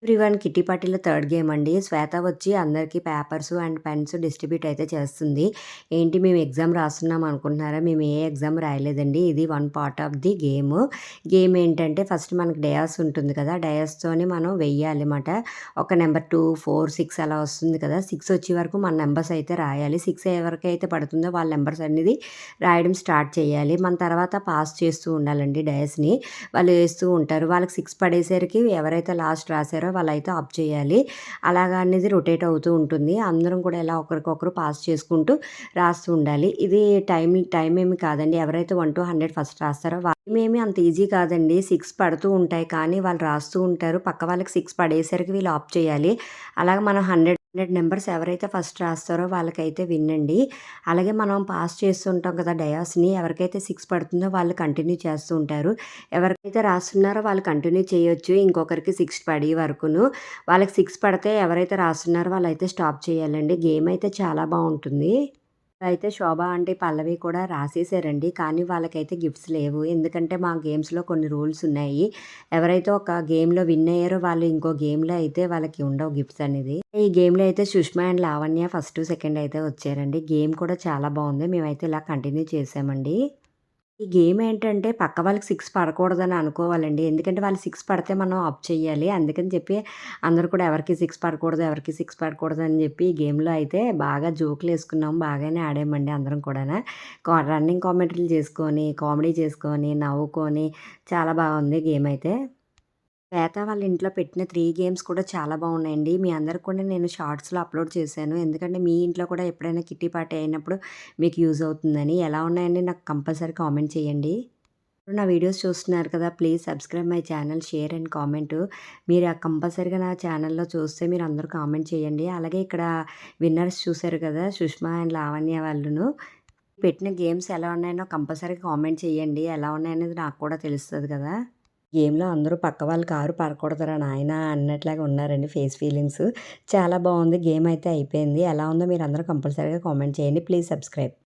Everyone kitty పార్టీలో third game అండి. శ్వేత వచ్చి అందరికీ పేపర్స్ అండ్ పెన్స్ డిస్ట్రిబ్యూట్ అయితే చేస్తుంది. ఏంటి మేము ఎగ్జామ్ రాస్తున్నాం అనుకుంటున్నారా? మేము ఏ ఎగ్జామ్ రాయలేదండి. ఇది one part of the game. Game ఏంటంటే ఫస్ట్ మనకి డయాస్ ఉంటుంది కదా! డయాస్‌తోని మనం వెయ్యాలి మాట. ఒక నెంబర్ 2, 4, 6 అలా వస్తుంది కదా! 6 వచ్చే వరకు మన నంబర్స్ అయితే రాయాలి. 6 ఎవరికైతే పడుతుందో వాళ్ళ నంబర్స్ అనేది రాయడం స్టార్ట్ చేయాలి. మన తర్వాత పాస్ చేస్తూ ఉండాలండి డయాస్‌ని. వాళ్ళు వేస్తూ ఉంటారు. వాళ్ళకి 6 పడేసరికి ఎవరైతే లాస్ట్ రాసారో వాళ్ళైతే ఆఫ్ చేయాలి. అలాగా అనేది రొటేట్ అవుతూ ఉంటుంది. అందరం కూడా ఇలా ఒకరికొకరు పాస్ చేసుకుంటూ రాస్తూ ఉండాలి. ఇది టైం ఏమి కాదండి. ఎవరైతే 1-100 ఫస్ట్ రాస్తారో వాళ్ళేమి అంత ఈజీ కాదండి. 6 పడుతూ ఉంటాయి. కానీ వాళ్ళు రాస్తూ ఉంటారు. పక్క వాళ్ళకి 6 పడేసరికి వీళ్ళు ఆఫ్ చేయాలి. అలాగే మనం 100 నంబర్స్ ఎవరైతే ఫస్ట్ రాస్తారో వాళ్ళకైతే విన్ అండి. అలాగే మనం పాస్ చేస్తుంటాం కదా డయాస్‌ని. ఎవరికైతే 6 పడుతుందో వాళ్ళు కంటిన్యూ చేస్తూ ఉంటారు. ఎవరికైతే రాస్తున్నారో వాళ్ళు కంటిన్యూ చేయొచ్చు. ఇంకొకరికి 6 పడే వరకును. వాళ్ళకి 6 పడితే ఎవరైతే రాస్తున్నారో వాళ్ళైతే స్టాప్ చేయాలండి. గేమ్ అయితే చాలా బావుంటుంది. అయితే శోభ ఆంటీ, పల్లవి కూడా రాసేసారండి. కానీ వాళ్ళకైతే గిఫ్ట్స్ లేవు. ఎందుకంటే మా గేమ్స్‌లో కొన్ని రూల్స్ ఉన్నాయి. ఎవరైతే ఒక గేమ్‌లో విన్ అయ్యారో వాళ్ళు ఇంకో గేమ్‌లో అయితే వాళ్ళకి ఉండవు గిఫ్ట్స్ అనేది. ఈ గేమ్‌లో అయితే Sushma and Lavanya first, second అయితే వచ్చారండి. గేమ్ కూడా చాలా బావుంది. మేమైతే ఇలా కంటిన్యూ చేసామండి. ఈ గేమ్ ఏంటంటే పక్క వాళ్ళకి 6 పడకూడదని అనుకోవాలండి. ఎందుకంటే వాళ్ళు 6 పడితే మనం ఆఫ్ చేయాలి. అందుకని చెప్పి అందరూ కూడా ఎవరికీ 6 పడకూడదు, ఎవరికీ 6 పడకూడదు అని చెప్పి ఈ గేమ్‌లో అయితే బాగా జోకులేసుకున్నాం. బాగానే ఆడామండి అందరం కూడాను. రన్నింగ్ కామెంటరీలు చేసుకొని, కామెడీ చేసుకొని, నవ్వుకొని చాలా బాగుంది గేమ్ అయితే. శ్వేత వాళ్ళ ఇంట్లో పెట్టిన 3 గేమ్స్ కూడా చాలా బాగున్నాయండి. మీ అందరికి కూడా నేను షార్ట్స్‌లో అప్‌లోడ్ చేశాను. ఎందుకంటే మీ ఇంట్లో కూడా ఎప్పుడైనా కిట్టి పార్టీ అయినప్పుడు మీకు యూజ్ అవుతుందని. ఎలా ఉన్నాయండి నాకు కంపల్సరీ కామెంట్ చేయండి. నా వీడియోస్ చూస్తున్నారు కదా! Please subscribe my channel, share and comment. మీరు కంపల్సరీగా నా ఛానల్‌లో చూస్తే మీరు అందరూ కామెంట్ చేయండి. అలాగే ఇక్కడ విన్నర్స్ చూసారు కదా! సుష్మా అండ్ లావణ్య వాళ్ళును. పెట్టిన గేమ్స్ ఎలా ఉన్నాయో కంపల్సరీగా కామెంట్ చేయండి. ఎలా ఉన్నాయనేది నాకు కూడా తెలుస్తది కదా! గేమ్‌లో అందరూ పక్క వాళ్ళ కారు పడకూడదురా నాయనా అన్నట్లాగా ఉన్నారండి ఫేస్ ఫీలింగ్స్. చాలా బావుంది. గేమ్ అయితే అయిపోయింది. ఎలా ఉందో మీరందరూ కంపల్సరీగా కామెంట్ చేయండి. Please subscribe.